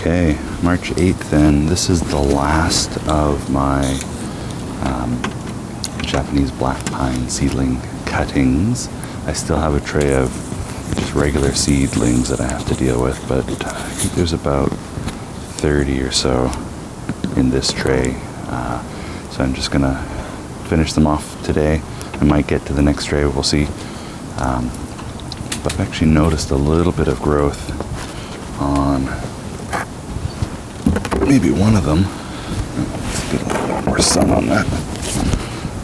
Okay, March 8th, and this is the last of my Japanese black pine seedling cuttings. I still have a tray of just regular seedlings that I have to deal with, but I think there's about 30 or so in this tray. So I'm just gonna finish them off today. I might get to the next tray, we'll see. But I've actually noticed a little bit of growth on maybe one of them. Let's get a little bit more sun on that.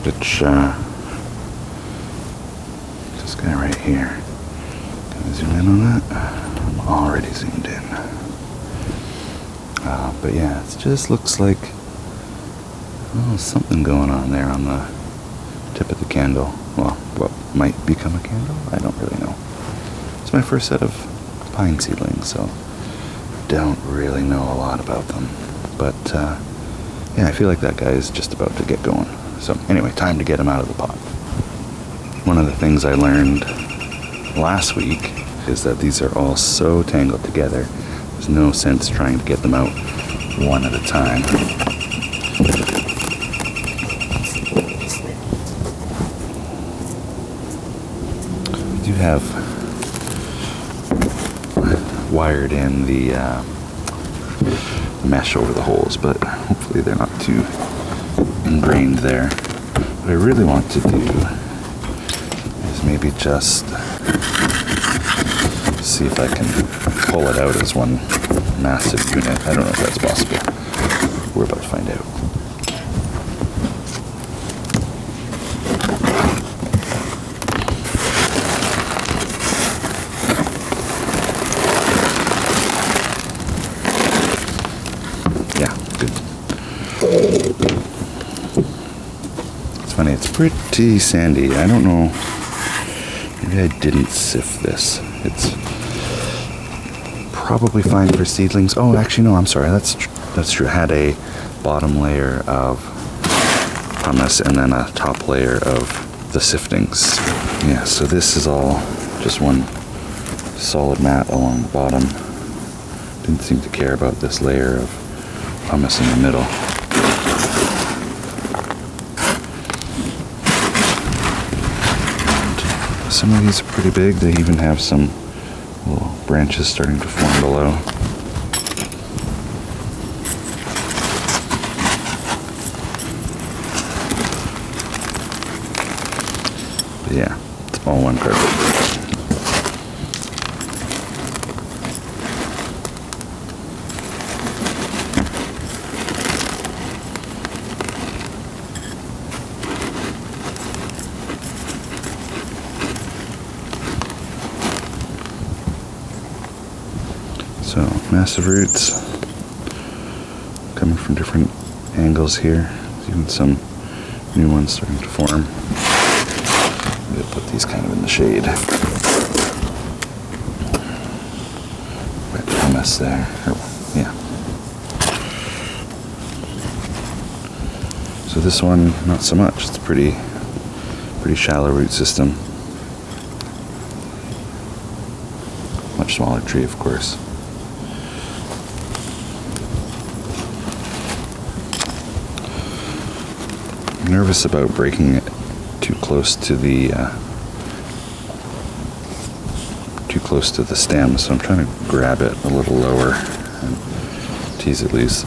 Which, this guy right here. Can I zoom in on that? I'm already zoomed in. But yeah, it just looks like something going on there on the tip of the candle. Well, what might become a candle? I don't really know. It's my first set of pine seedlings, so don't really know a lot about them. But yeah, I feel like that guy is just about to get going. So anyway, time to get him out of the pot. One of the things I learned last week is that these are all so tangled together, there's no sense trying to get them out one at a time. I do have wired in the mesh over the holes, but hopefully they're not too ingrained there. What I really want to do is maybe just see if I can pull it out as one massive unit. I don't know if that's possible. We're about to find out. It's funny, it's pretty sandy. I don't know, maybe I didn't sift this. It's probably fine for seedlings. Oh, actually no, I'm sorry, that's true. I had a bottom layer of pumice and then a top layer of the siftings. Yeah, so this is all just one solid mat along the bottom. Didn't seem to care about this layer of pumice in the middle. Some of these are pretty big. They even have some little branches starting to form below. But yeah, it's all one carpet. So, massive roots coming from different angles here. There's even some new ones starting to form. I'm going to put these kind of in the shade. Red pumice there. Yeah. So this one, not so much. It's a pretty shallow root system. Much smaller tree, of course. I'm nervous about breaking it too close to the stem, so I'm trying to grab it a little lower and tease it loose.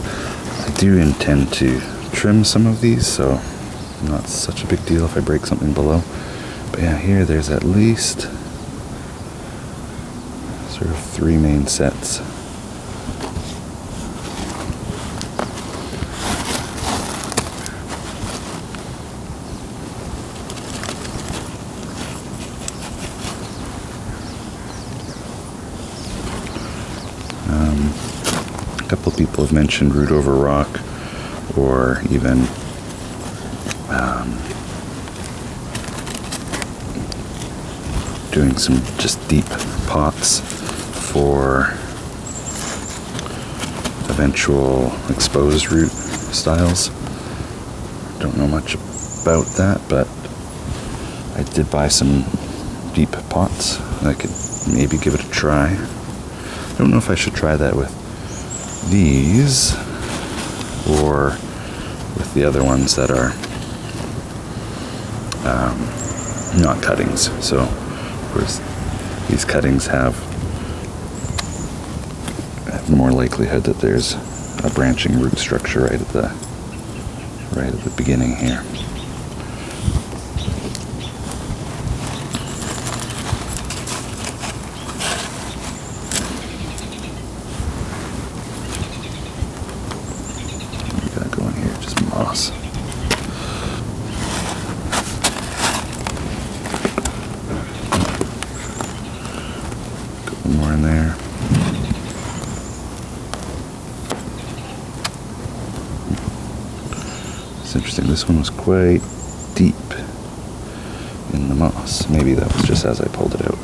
I do intend to trim some of these, so not such a big deal if I break something below. But yeah, here there's at least sort of 3 main sets. A couple of people have mentioned root over rock, or even doing some just deep pots for eventual exposed root styles. Don't know much about that, but I did buy some deep pots. I could maybe give it a try. I don't know if I should try that with these or with the other ones that are not cuttings. So of course these cuttings have more likelihood that there's a branching root structure right at the beginning here. We gotta go in here, just moss. Couple more in there. It's interesting, this one was quite deep in the moss. Maybe that was just as I pulled it out.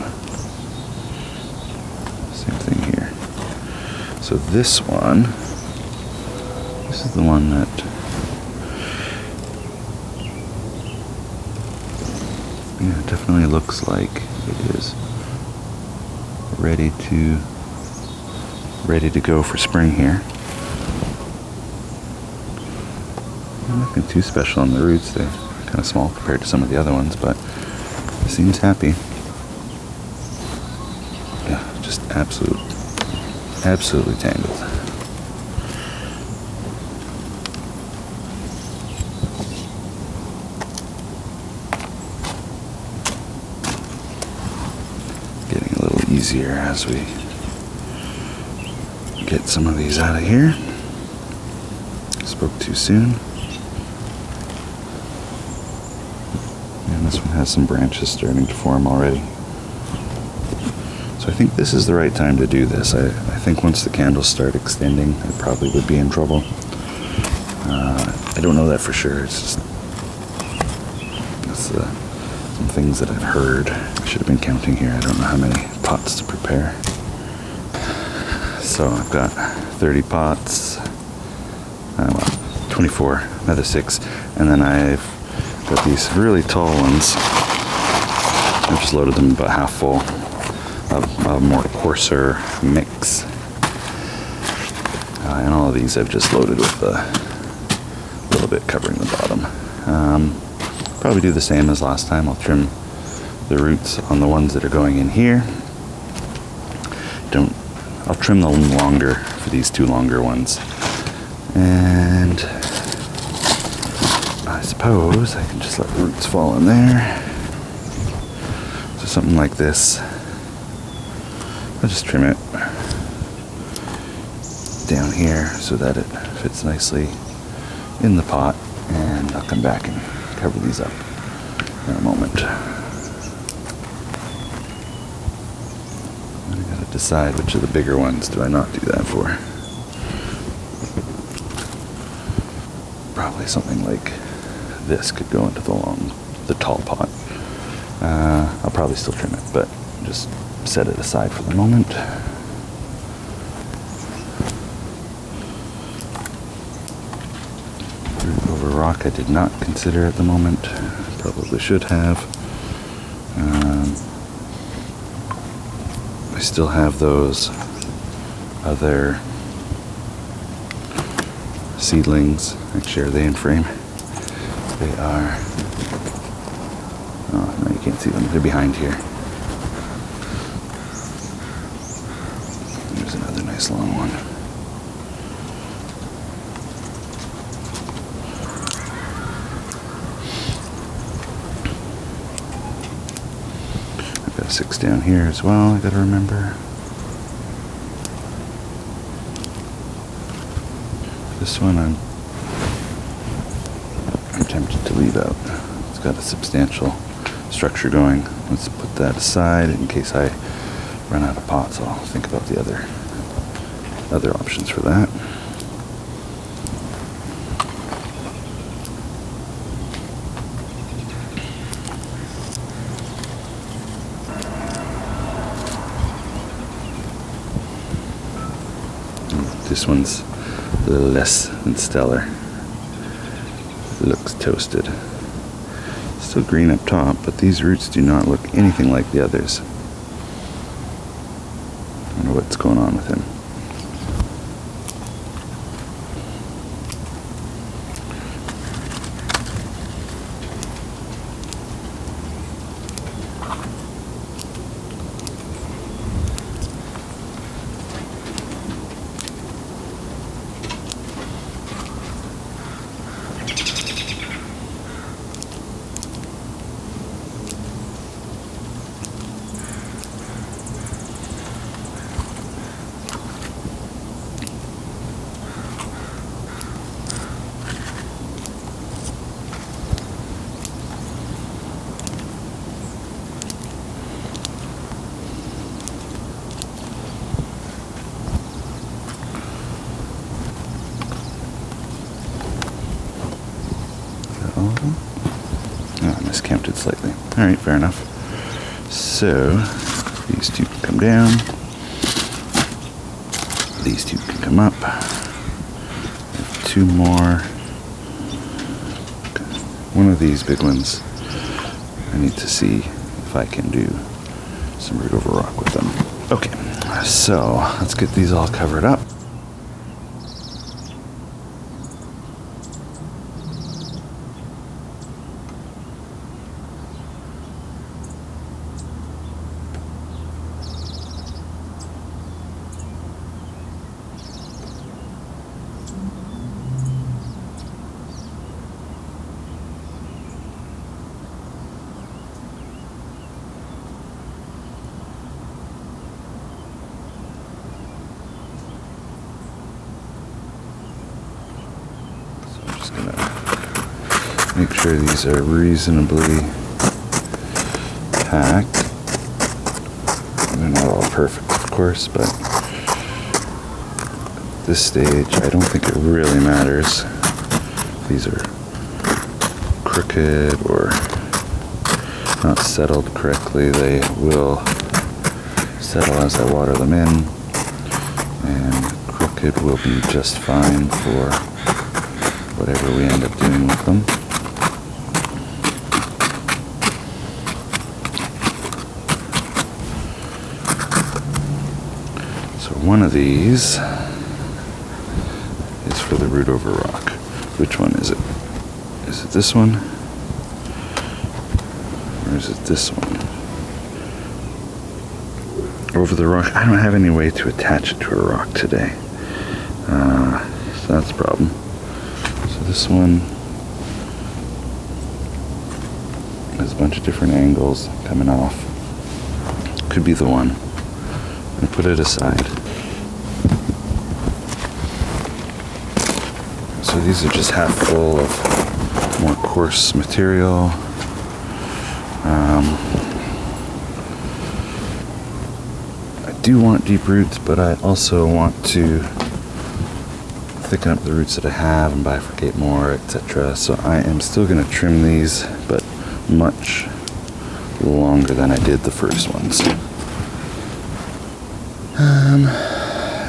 Same thing here. So this is the one that definitely looks like it is ready to go for spring here. Nothing too special on the roots. They're kind of small compared to some of the other ones, but it seems happy. Yeah, just absolutely tangled. Getting a little easier as we get some of these out of here. Spoke too soon. And this one has some branches starting to form already. So I think this is the right time to do this. I think once the candles start extending, I probably would be in trouble. I don't know that for sure. It's some things that I've heard. I should have been counting here. I don't know how many pots to prepare. So I've got 30 pots. 24, another 6, and then I've got these really tall ones. I've just loaded them about half full of a more coarser mix. And all of these I've just loaded with a little bit covering the bottom. Probably do the same as last time. I'll trim the roots on the ones that are going in here. I'll trim them longer for these 2 longer ones. And I suppose I can just let the roots fall in there. So something like this. I'll just trim it down here so that it fits nicely in the pot, and I'll come back and cover these up in a moment. I gotta decide which of the bigger ones do I not do that for. Probably something like this could go into the tall pot. I'll probably still trim it, but just set it aside for the moment. Root over rock I did not consider at the moment. Probably should have. I still have those other seedlings. Actually, are they in frame? They are. Oh, no, you can't see them. They're behind here. There's another nice long one. I've got 6 down here as well, I gotta remember. This one I'm tempted to leave out. It's got a substantial structure going. Let's put that aside in case I run out of pots. I'll think about the other options for that. This one's less than stellar. Looks toasted. Still green up top, but these roots do not look anything like the others. I don't know what's going on with him. tempted slightly. Alright, fair enough. So, these two can come down. These two can come up. Two more. One of these big ones, I need to see if I can do some root over rock with them. Okay, so let's get these all covered up. Make sure these are reasonably packed. They're not all perfect, of course, but at this stage, I don't think it really matters if these are crooked or not settled correctly. They will settle as I water them in, and crooked will be just fine for whatever we end up doing with them. One of these is for the root over rock. Which one is it? Is it this one? Or is it this one? Over the rock. I don't have any way to attach it to a rock today. So that's a problem. So this one has a bunch of different angles coming off. Could be the one. I'm going to put it aside. So these are just half full of more coarse material. I do want deep roots, but I also want to thicken up the roots that I have and bifurcate more, etc. So I am still going to trim these, but much longer than I did the first ones.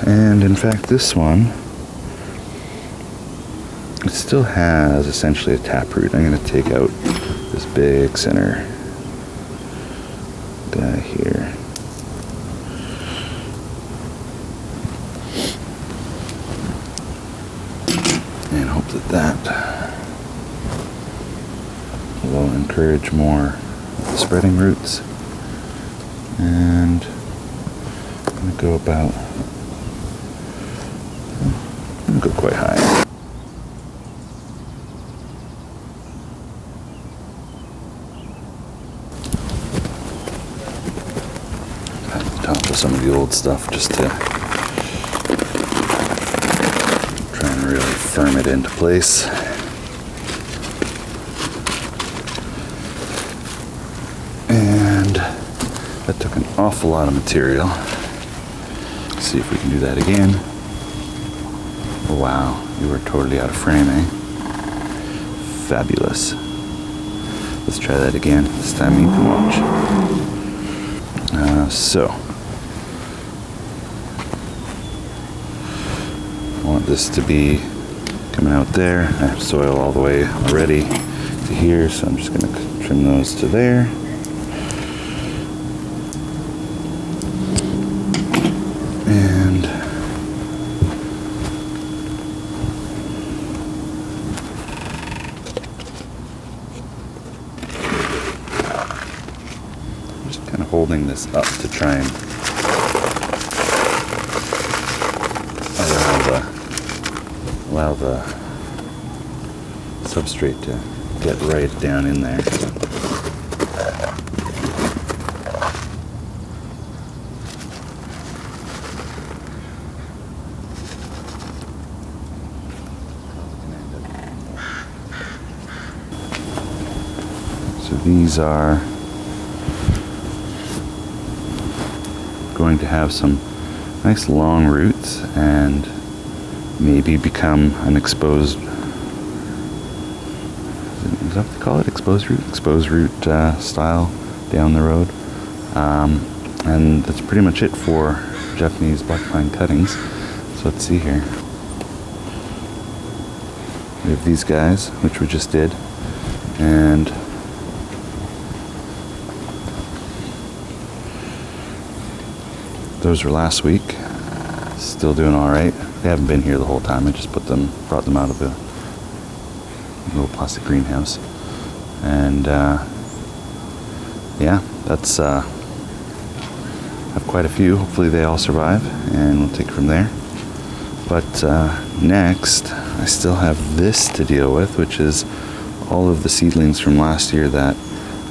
And in fact, this one, it still has essentially a taproot. I'm going to take out this big center guy here. And hope that will encourage more spreading roots. And I'm going to go about, I'm going to go quite high. Some of the old stuff just to try and really firm it into place. And that took an awful lot of material. Let's see if we can do that again. Oh, wow, you were totally out of frame, eh? Fabulous. Let's try that again. This time you can watch. So I want this to be coming out there. I have soil all the way already to here, so I'm just going to trim those to there. And I'm just kind of holding this up to try and allow the substrate to get right down in there. So these are going to have some nice long roots and maybe become an exposed, as that what they call it? Exposed root style down the road. And that's pretty much it for Japanese black pine cuttings. So let's see here. We have these guys, which we just did, and those were last week. Still doing all right. They haven't been here the whole time. I just brought them out of the little plastic greenhouse, and yeah, that's have quite a few. Hopefully they all survive, and we'll take it from there. But next, I still have this to deal with, which is all of the seedlings from last year that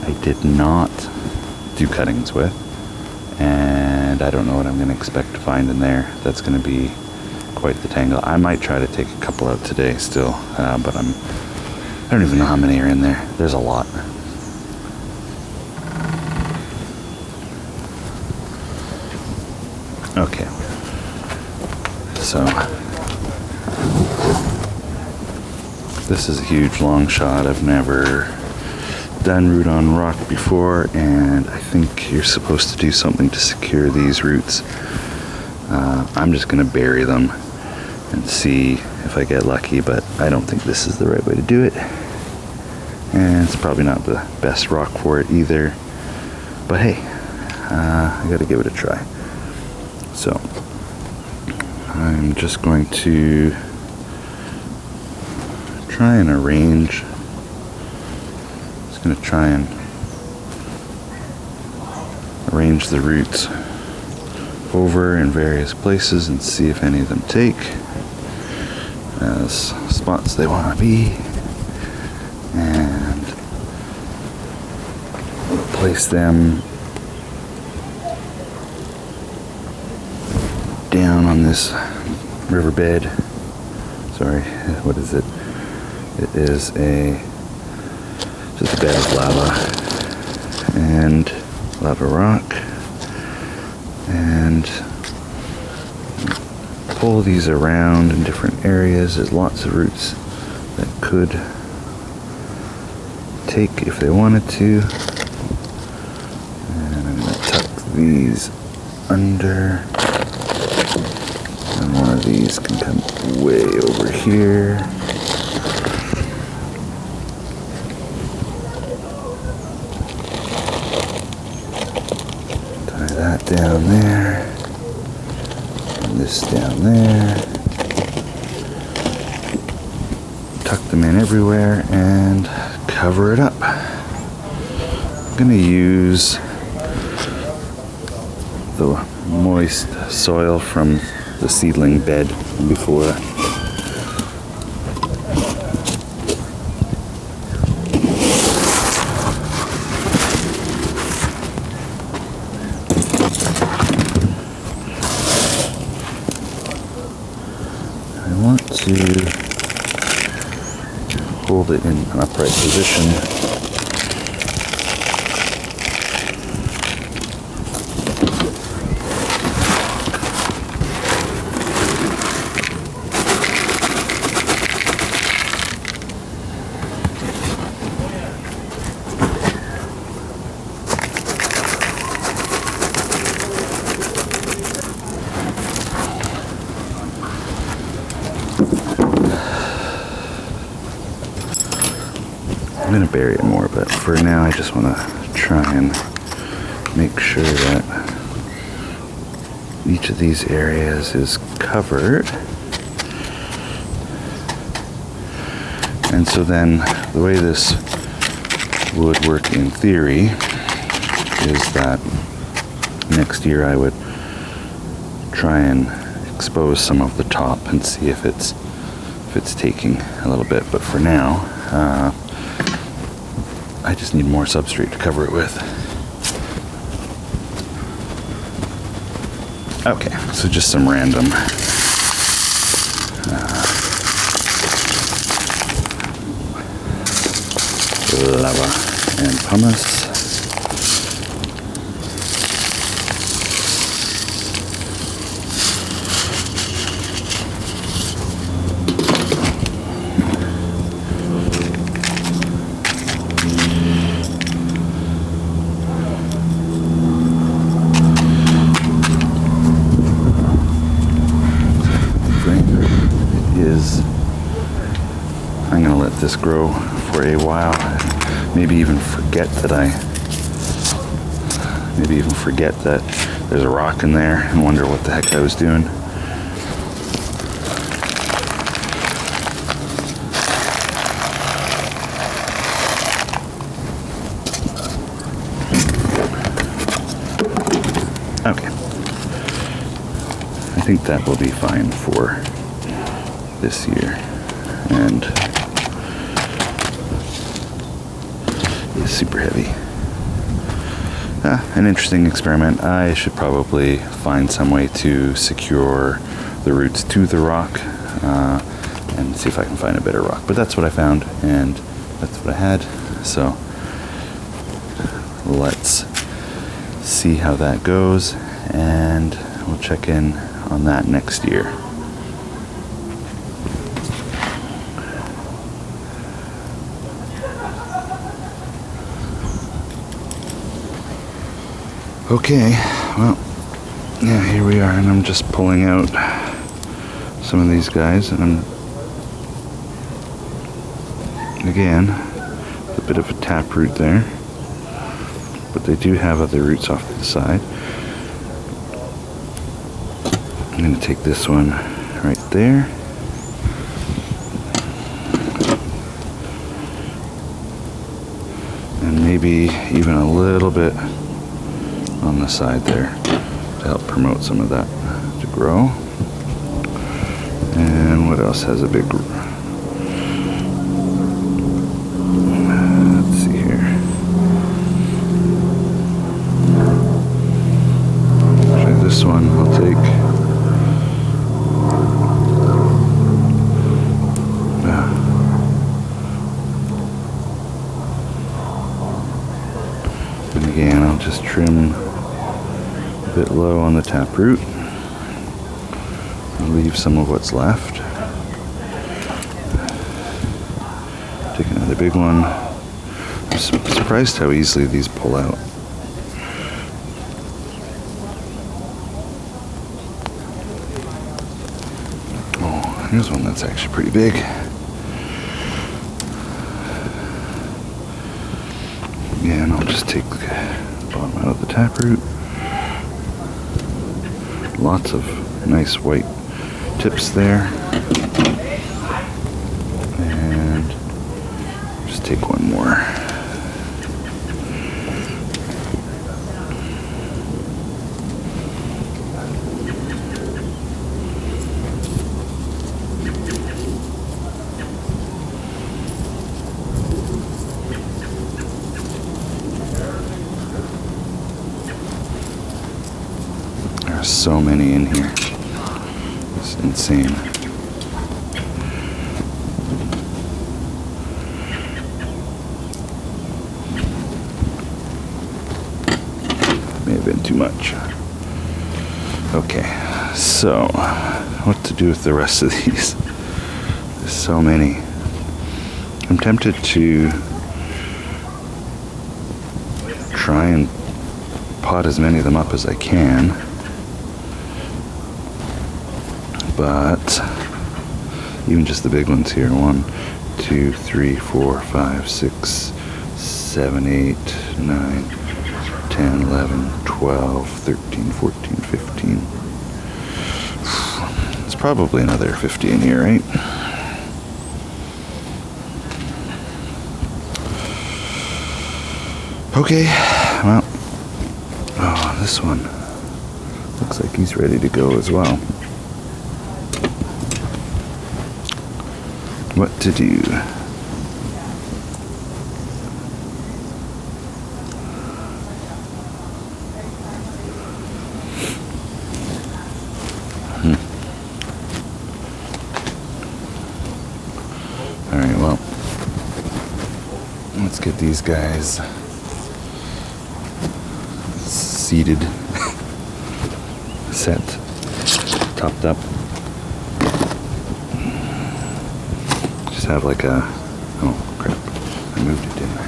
I did not do cuttings with, and I don't know what I'm going to expect to find in there. That's going to be quite the tangle. I might try to take a couple out today still, but I don't even know how many are in there. There's a lot. Okay, so this is a huge long shot. I've never done root on rock before, and I think you're supposed to do something to secure these roots. I'm just going to bury them and see if I get lucky, but I don't think this is the right way to do it, and it's probably not the best rock for it either, but hey, I got to give it a try. So I'm just going to try and arrange. Just going to try and arrange the roots over in various places and see if any of them take as spots they want to be, and place them down on this riverbed. Sorry, what is it? It is just a bed of lava and lava rock, and pull these around in different areas. There's lots of roots that could take if they wanted to, and I'm going to tuck these under. And one of these can come way over here. Tie that down there. And this down there. Tuck them in everywhere and cover it up. I'm going to use the moist soil from the seedling bed before. I want to hold it in an upright position. I'm going to bury it more, but for now I just want to try and make sure that each of these areas is covered. And so then the way this would work in theory is that next year I would try and expose some of the top and see if it's taking a little bit, but for now I just need more substrate to cover it with. Okay, so just some random lava and pumice. is I'm gonna let this grow for a while. Maybe even forget that there's a rock in there and wonder what the heck I was doing. Okay. I think that will be fine for this year. And it's super heavy. An interesting experiment. I should probably find some way to secure the roots to the rock and see if I can find a better rock. But that's what I found, and that's what I had. So let's see how that goes, and we'll check in on that next year. Okay, well, yeah, here we are, and I'm just pulling out some of these guys, and again, a bit of a taproot there, but they do have other roots off to the side. I'm going to take this one right there. And maybe even a little bit on the side there to help promote some of that to grow. And what else has a big root? Let's see here. Try this one. I'll take. And again, I'll just trim a bit low on the taproot. Leave some of what's left. Take another big one. I'm surprised how easily these pull out. Oh, here's one that's actually pretty big. Yeah, and I'll just take the bottom out of the taproot. Lots of nice white tips there, and just take one more. There are so many in here. It's insane. May have been too much. Okay, so what to do with the rest of these? There's so many. I'm tempted to try and pot as many of them up as I can. But even just the big ones here, 1, 2, 3, 4, 5, 6, 7, 8, 9, 10, 11, 12, 13, 14, 15. It's probably another 50 in here, right? Okay, well, oh, this one looks like he's ready to go as well. What to do? All right, well, let's get these guys seeded, set, topped up. Just have like a, oh crap, I moved it, didn't I?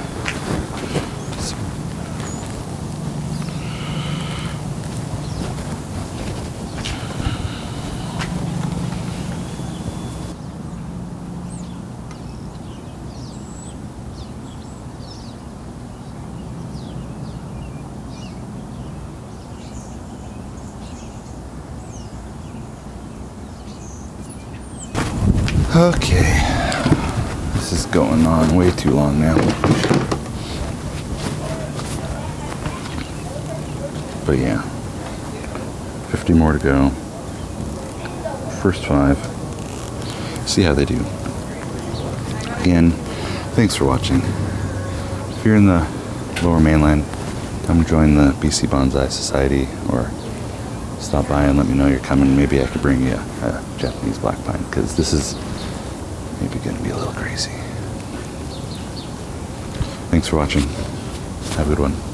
Okay, this is going on way too long now. But yeah, 50 more to go. First 5. See how they do. Again, thanks for watching. If you're in the Lower Mainland, come join the BC Bonsai Society, or stop by and let me know you're coming. Maybe I could bring you a Japanese black pine, because this is maybe going to be a little crazy. Thanks for watching. Have a good one.